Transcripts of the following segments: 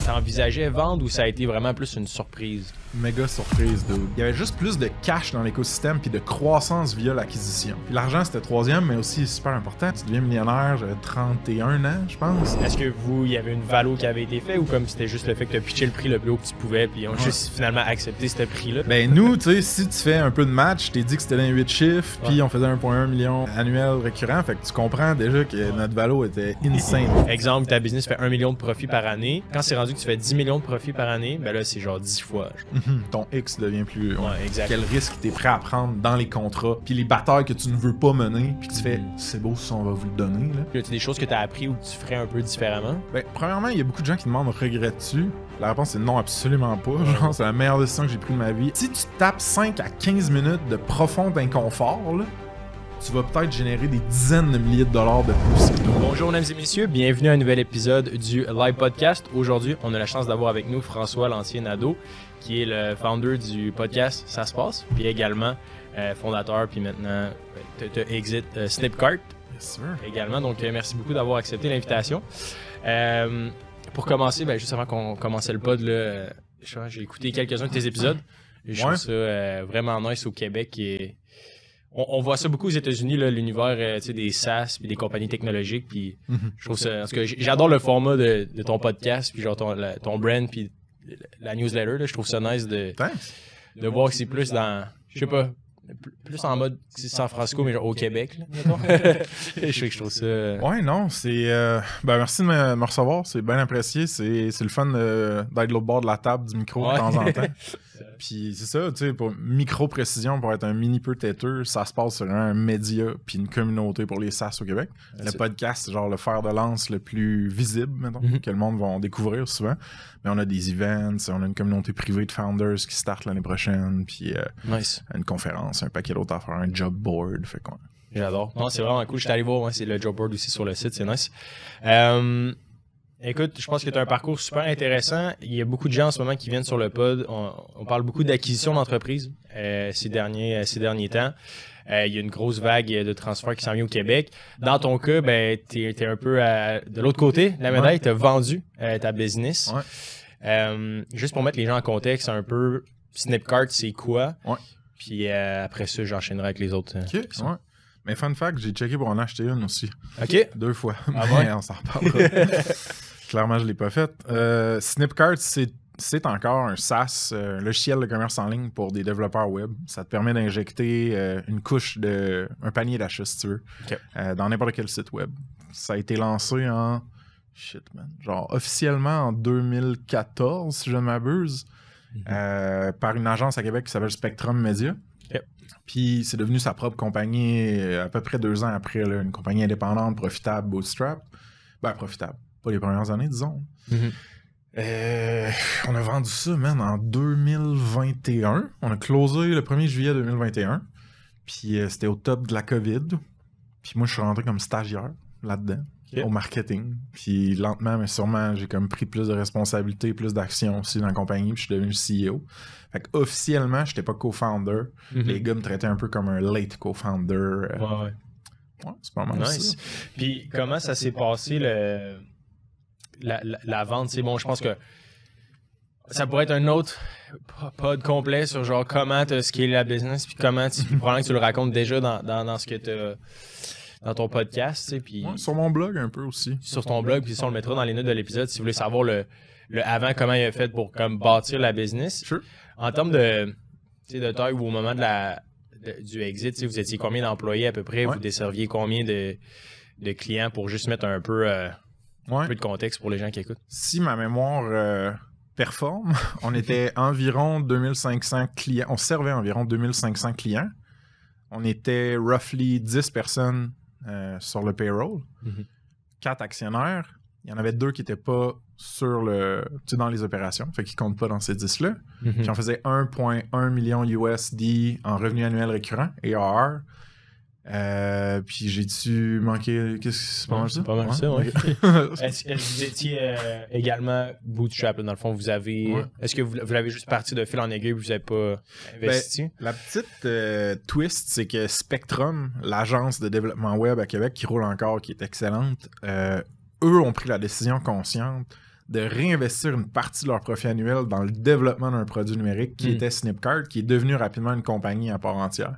t'envisageais vendre ou ça a été vraiment plus une surprise? Méga surprise, dude. Il y avait juste plus de cash dans l'écosystème puis de croissance via l'acquisition. Puis l'argent, c'était troisième, mais aussi super important. Tu deviens millionnaire, j'avais 31 ans, je pense. Est-ce que il y avait une valo qui avait été faite ou comme c'était juste le fait que tu as pitché le prix le plus haut que tu pouvais puis ils ont juste finalement accepté ce prix-là? Ben nous, tu sais, si tu fais un peu de match, je t'ai dit que c'était dans 8 chiffres, puis on faisait 1,1 million annuel récurrent, fait que tu comprends déjà que notre valo était insane. Exemple, ta business fait 1 million de profit par année. Quand c'est rendu que tu fais 10 millions de profit par année, ben là, c'est genre 10 fois. Ton X devient plus... Ouais, exact. Quel risque t'es prêt à prendre dans les contrats, puis les batailles que tu ne veux pas mener, puis tu fais « c'est beau ça, on va vous le donner ». Y a-t-il des choses que tu as appris ou que tu ferais un peu différemment? Ben, premièrement, il y a beaucoup de gens qui demandent « regrettes-tu » La réponse est non, absolument pas. Genre, c'est la meilleure décision que j'ai prise de ma vie. Si tu tapes 5 à 15 minutes de profond inconfort, là, tu vas peut-être générer des dizaines de milliers de dollars de plus. Bonjour mesdames et messieurs, bienvenue à un nouvel épisode du Live Podcast. Aujourd'hui, on a la chance d'avoir avec nous François Lantier-Nadeau, qui est le founder du podcast Ça se passe, puis également fondateur, puis maintenant tu exit Snipcart. Yes, sir. Également, donc merci beaucoup d'avoir accepté l'invitation. Pour commencer, ben, juste avant qu'on commence le pod, là, j'ai écouté quelques-uns de tes épisodes. Je trouve ça vraiment nice au Québec. Et on voit ça beaucoup aux États-Unis, là, l'univers des SaaS puis des compagnies technologiques. Puis je trouve ça. En tout cas, j'adore le format de ton podcast, puis genre ton brand, puis la newsletter. Là, je trouve ça nice de voir que c'est plus dans. Je sais pas. Plus en mode San Francisco, mais genre au Québec, là, mettons. je trouve ça... Ouais, non, c'est... Ben, merci de me recevoir, c'est bien apprécié. C'est le fun d'être de l'autre bord de la table du micro de temps en temps. Puis c'est ça, tu sais, pour micro-précision, pour être un mini peu têteux, ça se passe sur un média puis une communauté pour les SaaS au Québec. Le podcast, c'est genre le fer de lance le plus visible, mettons, que le monde va découvrir souvent. Mais on a des events, on a une communauté privée de founders qui start l'année prochaine, puis une conférence, un paquet d'autres affaires, un job board, fait quoi. J'adore. Non, c'est vraiment cool. Je suis allé voir, c'est le job board aussi sur le site, c'est nice. Écoute, je pense que tu as un parcours super intéressant. Il y a beaucoup de gens en ce moment qui viennent sur le pod. On parle beaucoup d'acquisition d'entreprises ces derniers temps. Il y a une grosse vague de transferts qui s'en vient au Québec. Dans ton cas, ben, tu es un peu de l'autre côté de la médaille. Tu as vendu ta business. Juste pour mettre les gens en contexte un peu, Snipcart, c'est quoi? Puis après ça, j'enchaînerai avec les autres. OK, Mais fun fact, j'ai checké pour en acheter une aussi. OK. 2 fois. Ah ouais? Mais on s'en reparlera. Clairement, je ne l'ai pas fait. Snipcart, c'est encore un SaaS, un logiciel de commerce en ligne pour des développeurs web. Ça te permet d'injecter une couche un panier d'achat, si tu veux, dans n'importe quel site web. Ça a été lancé genre officiellement en 2014, si je ne m'abuse, par une agence à Québec qui s'appelle Spectrum Media. Puis c'est devenu sa propre compagnie à peu près 2 ans après, là, une compagnie indépendante, profitable, bootstrap. Ben, profitable. Pas les premières années, disons. On a vendu ça, en 2021. On a closé le 1er juillet 2021. Puis c'était au top de la COVID. Puis moi, je suis rentré comme stagiaire là-dedans, au marketing. Puis lentement, mais sûrement, j'ai comme pris plus de responsabilités, plus d'action aussi dans la compagnie. Puis je suis devenu CEO. Fait qu'officiellement, j'étais pas co-founder. Les gars me traitaient un peu comme un late co-founder. Ouais, c'est pas mal nice. ça. Puis comment ça s'est passé la vente? C'est bon, je pense que ça pourrait être un autre pod complet sur genre comment tu as scalé la business puis comment probablement que tu le racontes déjà dans ce que tu as dans ton podcast. Tu sais, puis sur mon blog un peu aussi. Sur ton blog, puis ça on le mettra dans les notes de l'épisode si vous voulez savoir le avant, comment il a fait pour comme bâtir la business. Sure. En termes de taille ou au moment du exit, vous étiez combien d'employés à peu près? Vous desserviez combien de clients pour juste mettre un peu de contexte pour les gens qui écoutent? Si ma mémoire performe, on était environ 2500 clients. On servait environ 2500 clients. On était roughly 10 personnes sur le payroll. 4 actionnaires. Il y en avait 2 qui n'étaient pas dans les opérations, fait qu'ils ne comptent pas dans ces 10-là. Puis on faisait 1,1 million USD en revenus annuels récurrents, ARR. Puis j'ai-tu manqué... Qu'est-ce que c'est pas mal ça? C'est pas mal ça, oui. Est-ce que vous étiez également bootstrap, dans le fond, vous avez... Est-ce que vous l'avez juste parti de fil en aiguille et vous n'avez pas investi? La petite twist, c'est que Spectrum, l'agence de développement web à Québec, qui roule encore, qui est excellente, eux ont pris la décision consciente de réinvestir une partie de leur profit annuel dans le développement d'un produit numérique qui était Snipcart, qui est devenu rapidement une compagnie à part entière.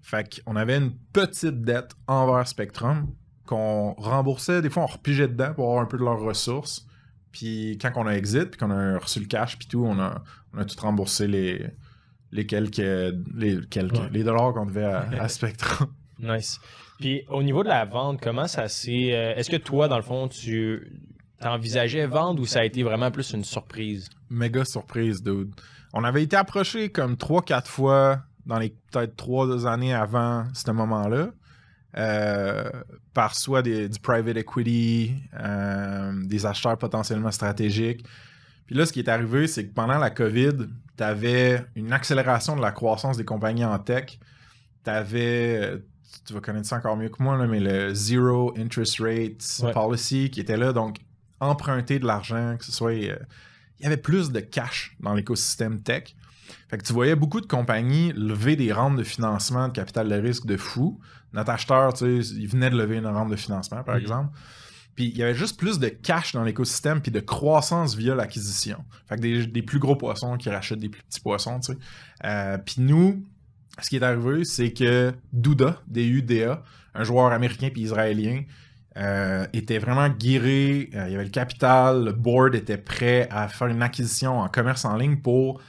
Fait qu'on avait une petite dette envers Spectrum qu'on remboursait. Des fois, on repigeait dedans pour avoir un peu de leurs ressources. Puis quand on a exit, puis qu'on a reçu le cash, puis tout, on a tout remboursé les dollars qu'on devait à Spectrum. Nice. Puis au niveau de la vente, comment ça s'est... est-ce que toi, dans le fond, tu t'envisageais vendre ou ça a été vraiment plus une surprise? Méga surprise, dude. On avait été approché comme 3-4 fois dans les peut-être 3 années avant ce moment-là. Par soit du private equity, des acheteurs potentiellement stratégiques. Puis là, ce qui est arrivé, c'est que pendant la COVID, tu avais une accélération de la croissance des compagnies en tech. Tu avais, tu vas connaître ça encore mieux que moi, là, mais le Zero Interest Rate Policy qui était là. Donc, emprunter de l'argent, que ce soit... il y avait plus de cash dans l'écosystème tech. Fait que tu voyais beaucoup de compagnies lever des rentes de financement de capital de risque de fou. Notre acheteur, tu sais, il venait de lever une rente de financement, par exemple. Puis il y avait juste plus de cash dans l'écosystème puis de croissance via l'acquisition. Fait que des plus gros poissons qui rachètent des plus petits poissons, tu sais. Puis nous, ce qui est arrivé, c'est que Douda, D-U-D-A, un joueur américain puis israélien, était vraiment guéré. Il y avait le capital, le board était prêt à faire une acquisition en commerce en ligne pour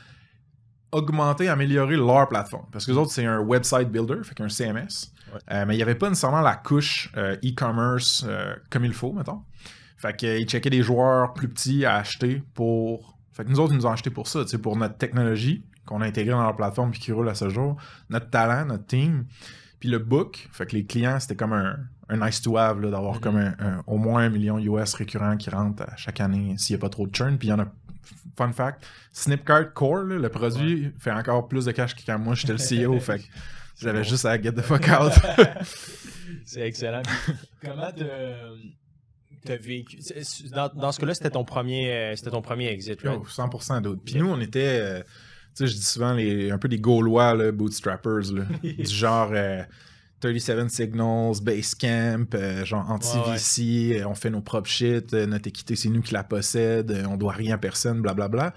augmenter, améliorer leur plateforme. Parce que les autres, c'est un website builder, fait qu'un CMS. Mais il n'y avait pas nécessairement la couche e-commerce comme il faut, mettons. Fait qu'ils checkaient des joueurs plus petits à acheter pour... Fait que nous autres, ils nous ont acheté pour ça, pour notre technologie qu'on a intégrée dans leur plateforme puis qui roule à ce jour, notre talent, notre team, puis le book. Fait que les clients, c'était comme un nice to have là, d'avoir comme au moins 1 million US récurrent qui rentre à chaque année s'il n'y a pas trop de churn. Puis il y en a... Fun fact, Snipcart Core, là, le produit, fait encore plus de cash que quand moi j'étais le CEO. Fait que j'avais juste à get the fuck out. C'est excellent. Comment t'as vécu? Dans ce cas-là, c'était ton premier exit, right? 100% d'autres. Puis nous, on était, tu sais, je dis souvent un peu des Gaulois, là, bootstrappers, là, du genre 37 Signals, Basecamp, genre anti-VC, on fait nos propres shit, notre équité, c'est nous qui la possède, on doit rien à personne, blablabla.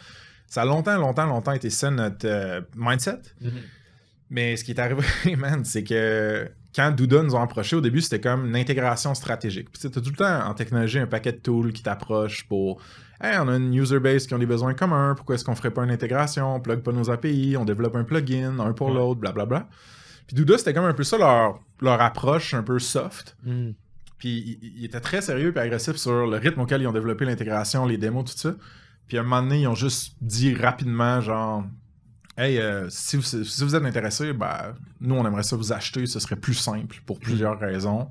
Ça a longtemps été ça notre mindset. Mais ce qui est arrivé, man, c'est que quand Douda nous a approchés, au début, c'était comme une intégration stratégique. Puis tu as tout le temps en technologie un paquet de tools qui t'approchent pour « Hey, on a une user base qui ont des besoins communs, pourquoi est-ce qu'on ferait pas une intégration, on plug pas nos API, on développe un plugin, un pour l'autre, blablabla. » Puis Douda, c'était comme un peu ça leur approche un peu soft. Puis ils étaient très sérieux et agressifs sur le rythme auquel ils ont développé l'intégration, les démos, tout ça. Puis à un moment donné, ils ont juste dit rapidement, genre... Hey, si vous êtes intéressé, ben, nous, on aimerait ça vous acheter. Ce serait plus simple pour plusieurs raisons.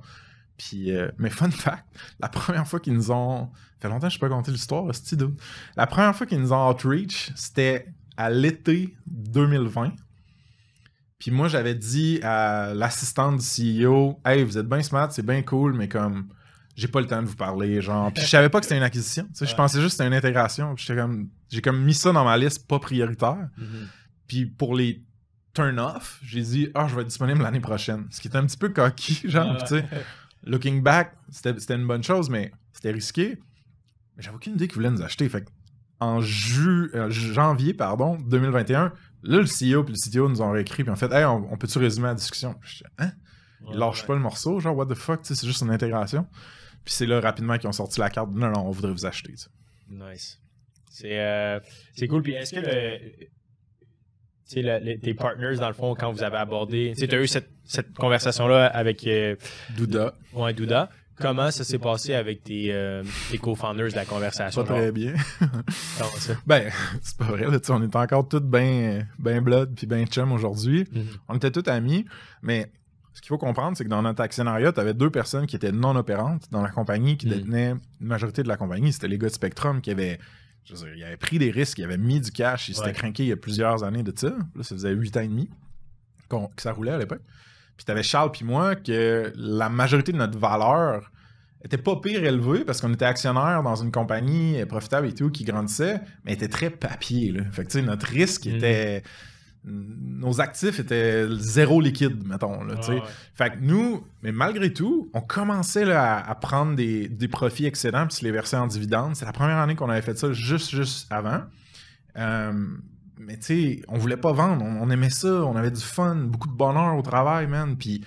Puis, mais fun fact, la première fois qu'ils nous ont... Ça fait longtemps que je n'ai pas compté l'histoire, c'est dude. La première fois qu'ils nous ont outreach, c'était à l'été 2020. Puis moi, j'avais dit à l'assistante du CEO, « Hey, vous êtes bien smart, c'est bien cool, mais comme... j'ai pas le temps de vous parler, genre... » Puis je savais pas que c'était une acquisition. Tu sais, je pensais juste que c'était une intégration. Puis j'ai comme mis ça dans ma liste pas prioritaire. Puis pour les turn-off, j'ai dit « Ah, je vais être disponible l'année prochaine. » Ce qui était un petit peu cocky, genre, tu sais. Looking back, c'était une bonne chose, mais c'était risqué. Mais j'avais aucune idée qu'ils voulaient nous acheter. Fait en janvier 2021, là, le CEO et le CTO nous ont réécrit puis en fait « Hey, on peut-tu résumer la discussion? » Je dis « Hein? Ils lâchent pas le morceau, genre, what the fuck, tu sais, c'est juste une intégration. » Puis c'est là, rapidement, qu'ils ont sorti la carte. Non, on voudrait vous acheter, tu sais. Nice. C'est cool. Puis est-ce que tes partners, dans le fond, quand vous avez abordé... Tu as eu cette conversation-là avec... Douda. Ouais, Douda. Comment ça s'est passé avec tes co-founders de la conversation? Pas très bien. Comment ça? Ben, c'est pas vrai. Là, on est encore tous bien blood puis bien chum aujourd'hui. On était tous amis, mais ce qu'il faut comprendre, c'est que dans notre actionnariat, tu avais 2 personnes qui étaient non opérantes dans la compagnie, qui détenaient une majorité de la compagnie. C'était les gars de Spectrum qui avaient... Je veux dire, ils avaient pris des risques, ils avaient mis du cash, ils s'étaient craqués il y a plusieurs années de ça. Là, ça faisait 8 ans et demi que ça roulait à l'époque. Puis t'avais Charles puis moi que la majorité de notre valeur était pas pire élevée parce qu'on était actionnaire dans une compagnie profitable et tout qui grandissait, mais était très papier. Là. Fait que tu sais, notre risque était... nos actifs étaient zéro liquide, mettons. Là, Fait que nous, mais malgré tout, on commençait là, à prendre des profits excédents puis se les verser en dividendes. C'est la première année qu'on avait fait ça juste avant. Mais tu sais, on voulait pas vendre. On aimait ça. On avait du fun, beaucoup de bonheur au travail, man. Puis,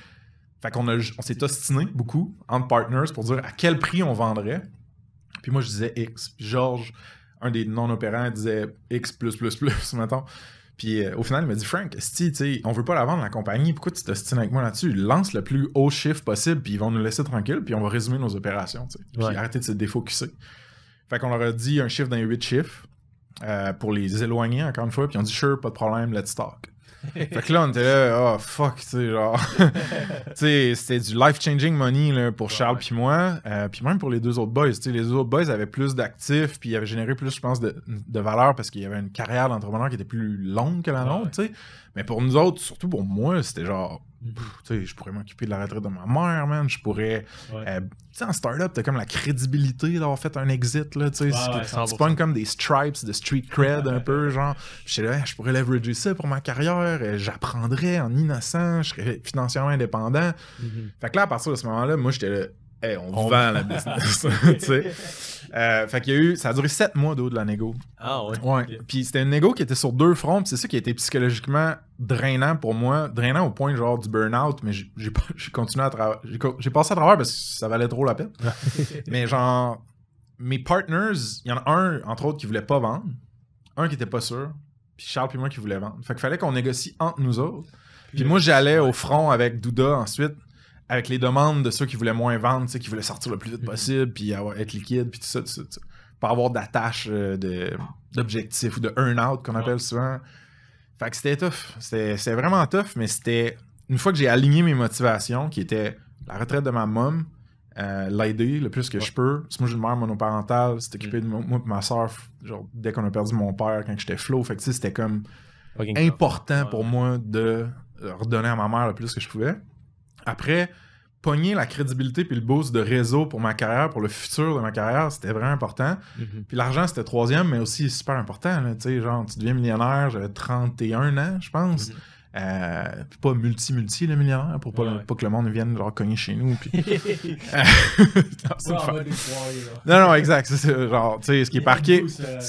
fait qu'on s'est ostiné beaucoup entre partners pour dire à quel prix on vendrait. Puis moi, je disais X. Puis Georges, un des non-opérants, disait X+++, mettons. Puis au final, il m'a dit, Frank, tu sais, on veut pas la vendre, la compagnie, pourquoi tu t'ostines avec moi là-dessus? Lance le plus haut chiffre possible, puis ils vont nous laisser tranquille, puis on va résumer nos opérations, tu sais. Puis arrêter de se défocuser. Fait qu'on leur a dit un chiffre dans les 8 chiffres pour les éloigner, encore une fois, puis ils ont dit, sure, pas de problème, let's talk. Fait que là, on était là, oh fuck, tu sais, genre. Tu sais, c'était du life-changing money là, pour Charles puis moi, puis même pour les deux autres boys. Tu sais, les deux autres boys avaient plus d'actifs, puis ils avaient généré plus, je pense, de valeur parce qu'il y avait une carrière d'entrepreneur qui était plus longue que la nôtre, tu sais. Mais pour nous autres, surtout pour moi, c'était genre, tu sais, je pourrais m'occuper de la retraite de ma mère, man. Je pourrais. Tu sais, en startup, t'as comme la crédibilité d'avoir fait un exit, là, tu sais. Tu pognes comme des stripes de street cred un peu, genre. J'étais là, je pourrais leverager ça pour ma carrière. J'apprendrais en innocent. Je serais financièrement indépendant. Fait que là, à partir de ce moment-là, moi, j'étais là. Hey, on vend la business. Tu sais. Fait qu'il y a eu. Ça a duré 7 mois de la négo. Ah ouais. Ouais. Okay. Puis c'était une négo qui était sur 2 fronts. Puis c'est ça qui a été psychologiquement drainant pour moi. Drainant au point genre du burn-out. Mais j'ai continué à travailler. J'ai passé à travers parce que ça valait trop la peine. Mais genre, mes partners, il y en a un, entre autres, qui voulait pas vendre. Un qui était pas sûr. Puis Charles puis moi qui voulait vendre. Fait qu'il fallait qu'on négocie entre nous autres. Puis moi, j'allais au front avec Douda ensuite. Avec les demandes de ceux qui voulaient moins vendre, qui voulaient sortir le plus vite possible, puis être liquide, puis tout ça. Pas avoir d'attache d'objectif ou de earn-out qu'on appelle souvent. Fait que c'était tough. C'était vraiment tough, mais c'était... Une fois que j'ai aligné mes motivations, qui étaient la retraite de ma mom, l'aider le plus que je peux. Parce que moi, j'ai une mère monoparentale, s'est occupée de moi et ma soeur, genre, dès qu'on a perdu mon père, quand j'étais flow. Fait que c'était comme important pour moi de redonner à ma mère le plus que je pouvais. Après, pogner la crédibilité puis le boost de réseau pour ma carrière, pour le futur de ma carrière, c'était vraiment important. Puis l'argent, c'était 3e, mais aussi super important. Tu sais, genre, tu deviens millionnaire, j'avais 31 ans, je pense. Puis pas multi le millionnaire, pour pas que le monde vienne genre cogner chez nous. Puis... non, exact. C'est ça, genre, tu sais, ce qui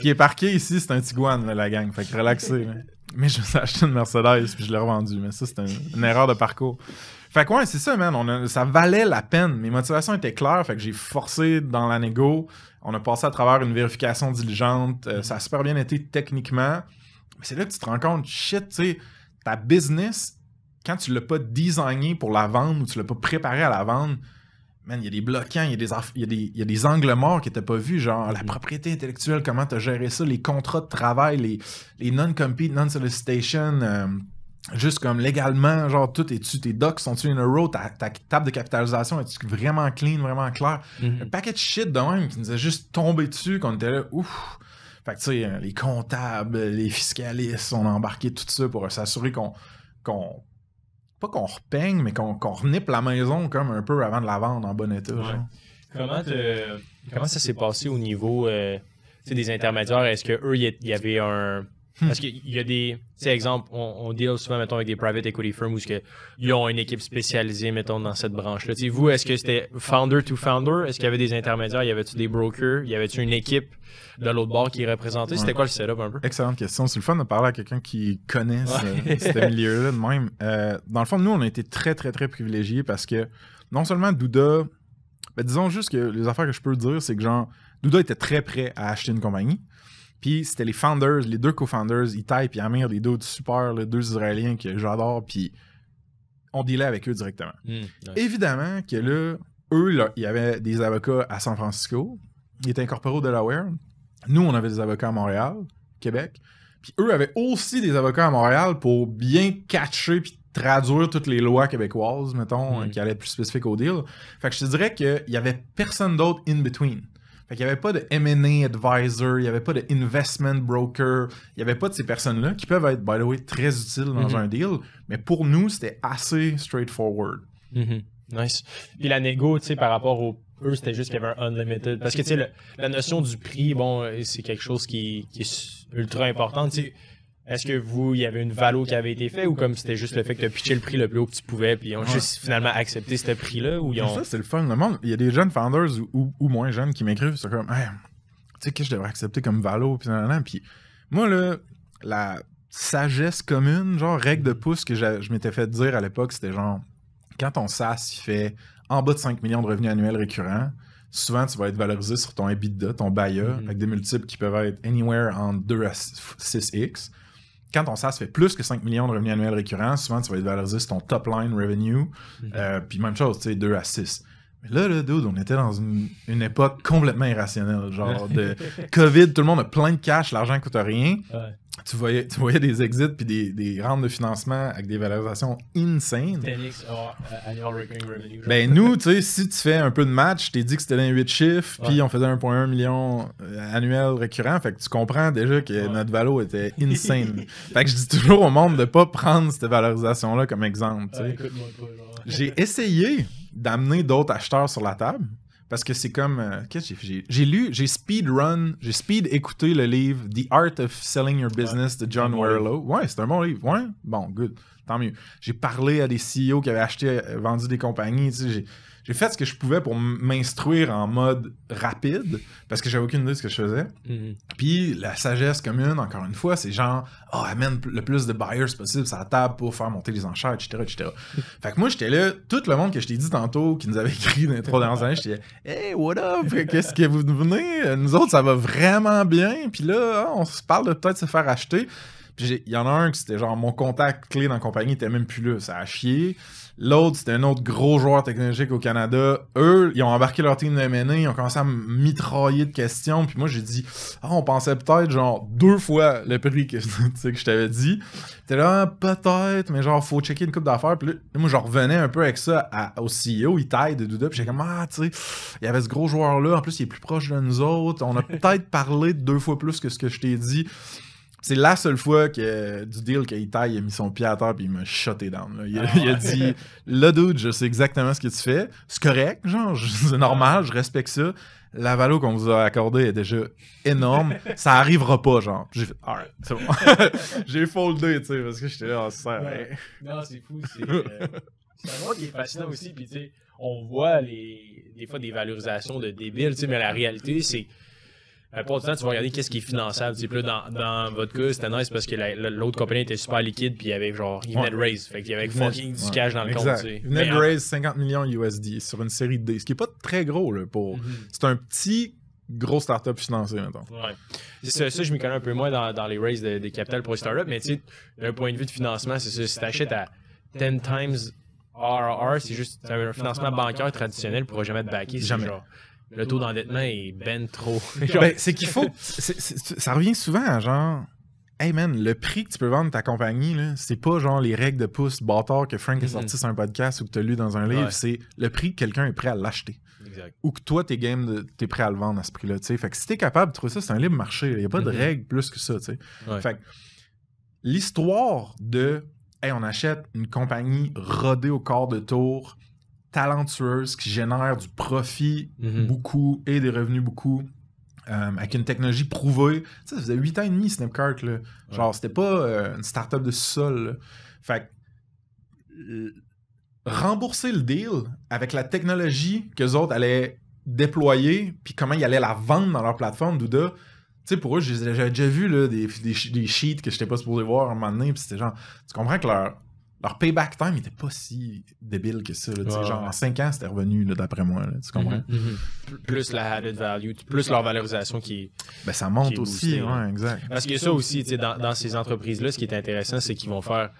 est parqué ici, c'est un Tiguan, là, la gang. Fait que relaxé. Mais je me suis acheté une Mercedes puis je l'ai revendu. Mais ça, c'est une erreur de parcours. Fait que ouais, c'est ça, man. Ça valait la peine. Mes motivations étaient claires. Fait que j'ai forcé dans la négo. On a passé à travers une vérification diligente. Ça a super bien été techniquement. Mais c'est là que tu te rends compte, shit, tu sais, ta business, quand tu l'as pas designé pour la vendre ou tu l'as pas préparé à la vendre, man, il y a des bloquants, il y a des angles morts que t'as pas vus, genre la propriété intellectuelle, comment t'as géré ça, les contrats de travail, les non-compete, non-solicitation... juste comme légalement, genre tout tes docs sont-tu in a row, ta table de capitalisation est-tu vraiment clean, vraiment clair? Un paquet de shit de même qui nous a juste tombé dessus, qu'on était là, ouf! Fait que tu sais, les comptables, les fiscalistes, on a embarqué tout ça pour s'assurer qu'on pas qu'on repeigne, mais qu'on renipe la maison comme un peu avant de la vendre en bon état. Ouais. Comment ça s'est passé au niveau des intermédiaires? Est-ce qu'eux, il y avait un... Parce qu'il y a des... Tu sais, exemple, on deal souvent, mettons, avec des private equity firms où ils ont une équipe spécialisée, mettons, dans cette branche-là. Tu sais, vous, est-ce que c'était founder to founder? Est-ce qu'il y avait des intermédiaires? Y avait-tu des brokers? Y avait-tu une équipe de l'autre bord qui représentait? C'était quoi le setup un peu? Excellente question. C'est le fun de parler à quelqu'un qui connaît ce milieu-là de même. Dans le fond, nous, on a été très, très, très privilégiés parce que non seulement Douda... Ben, disons juste que les affaires que je peux dire, c'est que genre, Douda était très prêt à acheter une compagnie. Puis c'était les founders, les 2 co-founders, Itai et Amir, les deux super, les 2 Israéliens que j'adore, puis on dealait avec eux directement. Nice. Évidemment que là, eux, il y avait des avocats à San Francisco, ils étaient incorporés au Delaware. Nous, on avait des avocats à Montréal, Québec. Puis eux avaient aussi des avocats à Montréal pour bien catcher puis traduire toutes les lois québécoises, mettons, qui allaient être plus spécifiques au deal. Fait que je te dirais qu'il y avait personne d'autre in between. Fait qu'il n'y avait pas de M&A advisor, il n'y avait pas de investment broker, il n'y avait pas de ces personnes-là qui peuvent être, by the way, très utiles dans un deal, mais pour nous, c'était assez straightforward. Nice. Puis la négo, tu sais, par rapport aux... Eux, c'était juste qu'il y avait un unlimited. Parce que, tu sais, la notion du prix, bon, c'est quelque chose qui est ultra important. Tu sais, est-ce que il y avait une valo qui avait été faite ou comme c'était juste le fait que tu as pitché le prix le plus haut que tu pouvais puis ils ont juste finalement accepté ce prix-là ou ils ont... Ça, c'est le fun. Le monde, il y a des jeunes founders ou moins jeunes qui m'écrivent, c'est comme, hey, tu sais, que je devrais accepter comme valo, puis puis moi, là, la sagesse commune, genre règle de pouce que je m'étais fait dire à l'époque, c'était genre, quand ton SaaS, il fait en bas de 5 millions de revenus annuels récurrents, souvent, tu vas être valorisé sur ton EBITDA, ton BAYA, avec des multiples qui peuvent être anywhere entre 2 à 6x. Quand ton SaaS fait plus que 5 millions de revenus annuels récurrents, souvent, tu vas être valorisé sur ton top line revenue. Puis même chose, tu sais, 2 à 6. Mais là, dude, on était dans une époque complètement irrationnelle. Genre de COVID, tout le monde a plein de cash, l'argent coûte rien. Ouais. Tu voyais des exits puis des rounds de financement avec des valorisations insane. 10x annual recurring revenue. Genre. Ben nous, tu sais, si tu fais un peu de match, je t'ai dit que c'était dans 8 chiffres, puis on faisait 1,1 million annuel récurrent, fait que tu comprends déjà que notre valo était insane. Fait que je dis toujours au monde de pas prendre cette valorisation-là comme exemple. Écoute-moi pas, genre. J'ai essayé d'amener d'autres acheteurs sur la table. Parce que c'est comme... qu'est-ce que j'ai speed écouté le livre The Art of Selling Your Business de John Warlow. Ouais, c'est un bon livre. Ouais, bon, good. Tant mieux. J'ai parlé à des CEO qui avaient vendu des compagnies. Tu sais, j'ai fait ce que je pouvais pour m'instruire en mode rapide parce que j'avais aucune idée de ce que je faisais. Puis la sagesse commune, encore une fois, c'est genre amène le plus de buyers possible sur la table pour faire monter les enchères, etc. Fait que moi, j'étais là, tout le monde que je t'ai dit tantôt qui nous avait écrit dans les 3 dernières années, j'étais « Hey, what up? Qu'est-ce que vous venez? Nous autres, ça va vraiment bien. Puis là, on se parle de peut-être se faire acheter. » Puis il y en a un qui c'était genre mon contact clé dans la compagnie, il était même plus là, ça a chié. L'autre, c'était un autre gros joueur technologique au Canada. Eux, ils ont embarqué leur team de M&A, ils ont commencé à me mitrailler de questions. Puis moi, j'ai dit, on pensait peut-être genre 2 fois le prix que je t'avais dit. T'es là, peut-être, mais genre, faut checker une coupe d'affaires. Puis là, moi, je revenais un peu avec ça au CEO, Itai de Douda. Puis j'étais comme, tu sais, il y avait ce gros joueur-là. En plus, il est plus proche de nous autres. On a peut-être parlé de 2 fois plus que ce que je t'ai dit. C'est la seule fois du deal qu'Itai a mis son pied à terre puis il m'a shoté down. Là. Il a dit là, dude, je sais exactement ce que tu fais. C'est correct, genre, c'est normal, je respecte ça. La valo qu'on vous a accordée est déjà énorme. Ça arrivera pas, genre. J'ai fait, alright, c'est bon. J'ai foldé, tu sais, parce que j'étais là, Non, c'est fou. C'est un monde qui est fascinant aussi. Puis, tu sais, on voit des fois des valorisations de débiles, tu sais, mais la réalité, c'est. Pour le temps, tu vas regarder qu'est-ce qui est finançable. Plus dans votre cas, c'était nice parce que l'autre compagnie était super liquide puis il venait de raise. Fait qu'il y avait fucking du cash dans le compte. Il venait de raise 50 millions USD sur une série de D. Ce qui est pas très gros là, pour. C'est un petit gros startup financé, mettons. Ouais. Ça, je m'y connais un peu moins dans les raises des capitales pour les startups, mais tu sais, d'un point de vue de financement, c'est ça. Si tu achètes à 10 times RRR, c'est juste un financement bancaire traditionnel, ne pourra jamais te backer. Jamais. Genre, le taux d'endettement est ben trop. C'est qu'il faut. Ça revient souvent à genre. Hey man, le prix que tu peux vendre ta compagnie, là, c'est pas genre les règles de pouce bâtard que Frank a sorti sur un podcast ou que tu as lu dans un livre, c'est le prix que quelqu'un est prêt à l'acheter. Exact. Ou que toi, t'es prêt à le vendre à ce prix-là. Fait que si t'es capable de trouver ça, c'est un libre marché. Il n'y a pas de règles plus que ça. Fait que l'histoire de hey, on achète une compagnie rodée au quart de tour, talentueuse, qui génère du profit beaucoup et des revenus beaucoup. Avec une technologie prouvée. Tu sais, ça faisait 8 ans et demi, Snipcart, là. Genre, c'était pas une start-up de sous-sol, là. Fait que rembourser le deal avec la technologie qu'eux autres allaient déployer, puis comment ils allaient la vendre dans leur plateforme, Douda. Tu sais, pour eux, j'avais déjà vu là, des sheets que j'étais pas supposé voir à un moment donné, puis c'était genre... Tu comprends que leur payback time était pas si débile que ça. Là, genre, en 5 ans, c'était revenu, là, d'après moi. Là, tu comprends? Plus la added value, plus leur valorisation qui est. Ben, ça monte aussi, ouais, exact. Parce qu'il y a ça aussi, dans ces entreprises-là, ce qui est intéressant, c'est qu'ils vont faire.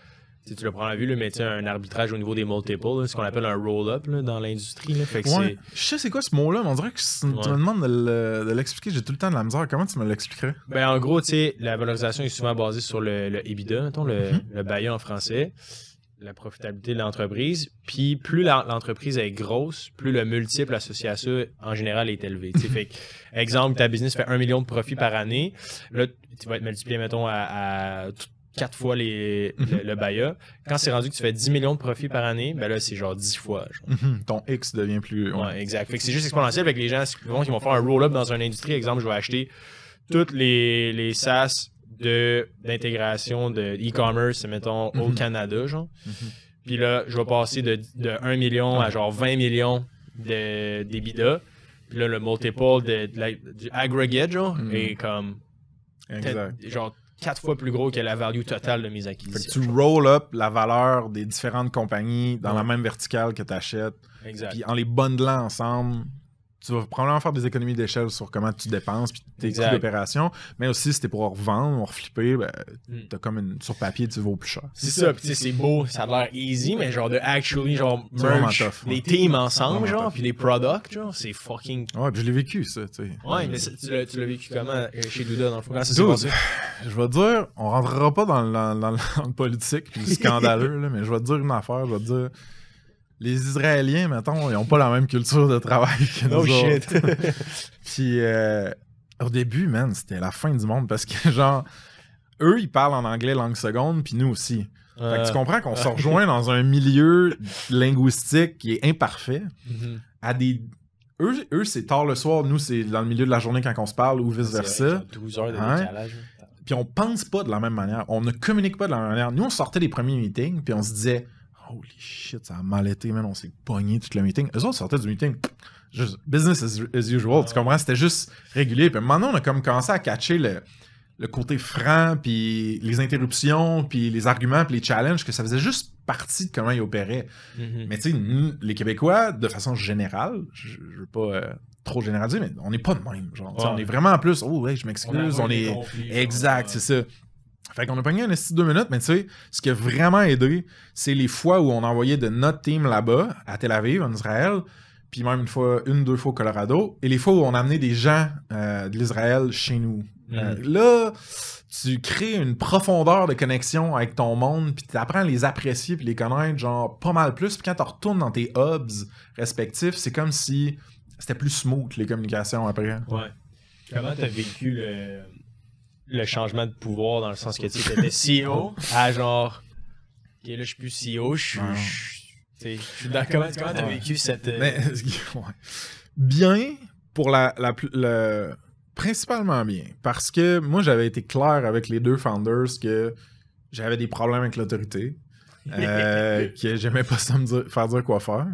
Tu le prends à vue, là, mais un arbitrage au niveau des multiples, là, ce qu'on appelle un roll-up là, dans l'industrie. Là, fait que je sais c'est quoi ce mot-là, mais on dirait que tu me demandes de l'expliquer. J'ai tout le temps de la misère. Comment tu me l'expliquerais? Ben, en gros, la valorisation est souvent basée sur le EBITDA, mettons, le BAYA en français. La profitabilité de l'entreprise. Puis plus l'entreprise est grosse, plus le multiple associé à ça, en général, est élevé. Fait que, exemple, ta business fait 1 million de profits par année. Là, tu vas être multiplié, mettons, à 4 fois le BAYA. Quand c'est rendu que tu fais 10 millions de profits par année, ben là, c'est genre 10 fois. Genre. Ton X devient plus... Ouais, exact. Fait que c'est juste exponentiel avec les gens qui vont faire un roll-up dans une industrie. Exemple, je vais acheter toutes les SaaS d'intégration de e-commerce, mettons, au Canada, genre. Puis là, je vais passer de 1 million à genre 20 millions d'EBITDA. Puis là, le multiple du aggregate, genre, est comme... Exact. Genre 4 fois plus gros que la value totale de mes acquisitions. Fait que tu roll up la valeur des différentes compagnies dans la même verticale que tu achètes. Exact. Puis en les bundlant ensemble, tu vas probablement faire des économies d'échelle sur comment tu dépenses puis tes coûts d'opération. Mais aussi, si t'es pour revendre ou reflipper, ben, t'as comme sur papier, tu vaux plus cher. C'est ça. Puis c'est beau, ça a l'air easy, mais genre de actually, genre, merge les teams ensemble, genre, puis les products, genre, c'est fucking... Ouais, puis je l'ai vécu, ça, tu sais. Ouais, mais tu l'as vécu comment chez Douda, dans le fond? Comment ça s'est passé? Je vais te dire, on rentrera pas dans le politique puis le scandaleux, là, mais je vais te dire une affaire, je vais te dire... Les Israéliens, mettons, ils ont pas la même culture de travail que nous autres. Puis au début, man, c'était la fin du monde parce que, genre, eux, ils parlent en anglais langue seconde, puis nous aussi. Fait que tu comprends qu'on se rejoint dans un milieu linguistique qui est imparfait. À des... Eux, c'est tard le soir. Nous, c'est dans le milieu de la journée quand on se parle ou vice-versa. 12 heures de décalage. Puis on pense pas de la même manière. On ne communique pas de la même manière. Nous, on sortait des premiers meetings, puis on se disait... Holy shit, ça a mal été, man. On s'est pogné tout le meeting. Eux autres sortaient du meeting. Juste business as usual. Tu comprends? C'était juste régulier. Puis maintenant, on a comme commencé à catcher le côté franc, puis les interruptions, puis les arguments, puis les challenges, que ça faisait juste partie de comment ils opéraient. Mais tu sais, nous, les Québécois, de façon générale, je veux pas trop généraliser, mais on n'est pas de même. Genre, on est vraiment plus, oh, ouais, je m'excuse, on est... Exact, c'est ça. Fait qu'on a pogné un esti 2 minutes, mais tu sais, ce qui a vraiment aidé, c'est les fois où on envoyait de notre team là-bas, à Tel Aviv, en Israël, puis même une, 2 fois au Colorado, et les fois où on a amené des gens de l'Israël chez nous. Là, tu crées une profondeur de connexion avec ton monde, puis tu apprends à les apprécier puis les connaître, genre, pas mal plus. Puis quand tu retournes dans tes hubs respectifs, c'est comme si c'était plus smooth, les communications après. Ouais. Comment t'as vécu le changement de pouvoir dans le sens que tu étais CEO à genre ok là je suis plus CEO, je suis dans comment t'as vécu cette bien pour principalement bien parce que moi j'avais été clair avec les 2 founders que j'avais des problèmes avec l'autorité que j'aimais pas ça faire dire quoi faire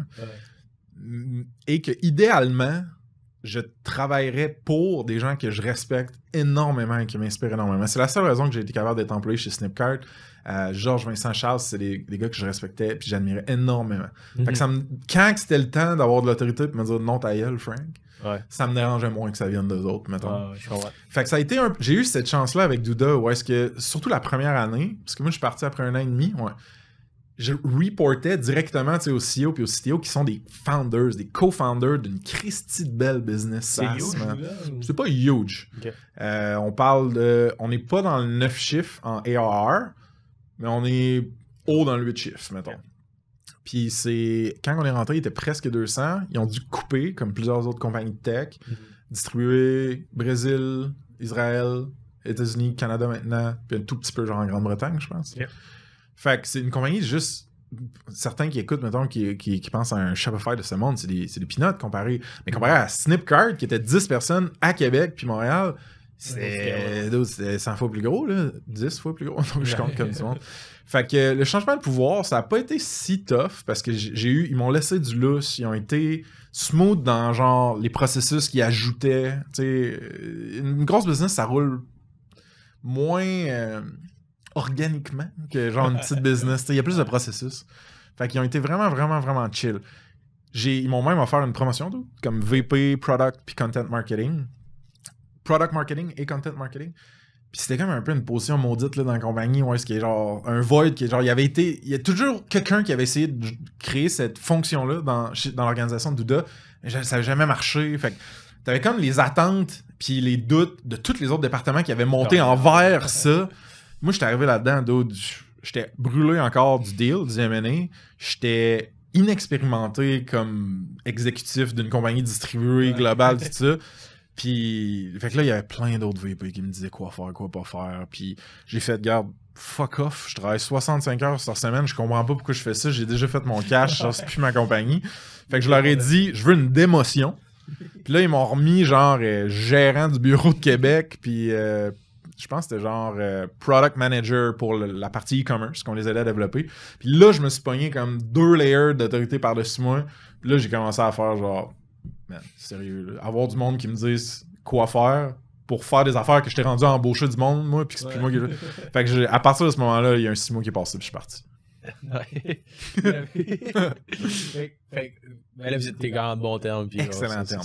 et que idéalement je travaillerais pour des gens que je respecte énormément et qui m'inspirent énormément. C'est la seule raison que j'ai été capable d'être employé chez Snipcart. Georges Vincent Charles, c'est des gars que je respectais et j'admirais énormément. Fait que quand c'était le temps d'avoir de l'autorité et me dire non ta gueule, Frank, ça me dérangeait moins que ça vienne d'eux autres, mettons. Fait que ça a été j'ai eu cette chance-là avec Douda où est-ce que, surtout la première année, parce que moi je suis parti après 1 an et demi, je reportais directement au CEO et au CTO qui sont des founders, des co-founders d'une Christie de belle business. C'est huge, là? C'est pas huge. Okay. On n'est pas dans le 9 chiffres en ARR, mais on est haut dans le 8 chiffres, mettons. Okay. Puis quand on est rentré, il était presque 200. Ils ont dû couper, comme plusieurs autres compagnies de tech, distribuer Brésil, Israël, États-Unis, Canada maintenant, puis un tout petit peu genre en Grande-Bretagne, je pense. Okay. Fait que c'est une compagnie juste... Certains qui écoutent, mettons, qui pensent à un Shopify de ce monde, c'est des peanuts comparé. Mais comparé à Snipcart, qui était 10 personnes à Québec puis Montréal, c'était 100 fois plus gros, là. 10 fois plus gros, donc je compte comme ça. Fait que le changement de pouvoir, ça n'a pas été si tough, parce que ils m'ont laissé du lousse, ils ont été smooth dans, genre, les processus qu'ils ajoutaient. Tu sais, une grosse business, ça roule moins... organiquement que genre une petite business. Il y a plus de processus. Fait qu'ils ont été vraiment, vraiment, vraiment chill. Ils m'ont même offert une promotion comme VP Product puis Content Marketing. Product Marketing et Content Marketing. Puis c'était comme un peu une position maudite là, dans la compagnie où est-ce qu'il y a genre un void qui est genre il y a toujours quelqu'un qui avait essayé de créer cette fonction-là dans l'organisation de Douda. Mais ça n'a jamais marché. Fait que t'avais comme les attentes puis les doutes de tous les autres départements qui avaient monté envers ça. Moi, j'étais arrivé là-dedans, j'étais brûlé encore du deal, du M&A. J'étais inexpérimenté comme exécutif d'une compagnie distribuée globale, tout ça. Puis, fait que là, il y avait plein d'autres VP qui me disaient quoi faire, quoi pas faire. Puis, j'ai fait, garde, fuck off, je travaille 65 heures par semaine, je comprends pas pourquoi je fais ça, j'ai déjà fait mon cash, ça c'est plus ma compagnie. Fait que je leur ai dit, je veux une démotion. Puis là, ils m'ont remis genre gérant du bureau de Québec, puis Je pense que c'était genre product manager pour la partie e-commerce qu'on les aidait à développer. Puis là, je me suis pogné comme 2 layers d'autorité par-dessus moi. Puis là, j'ai commencé à faire genre, man, sérieux, là, avoir du monde qui me dise quoi faire pour faire des affaires que je t'ai rendu à embaucher du monde, moi, puis que c'est plus moi qui... Fait que à partir de ce moment-là, il y a un 6 mois qui est passé, puis je suis parti. Mais là, vous êtes en bon terme. Excellent terme.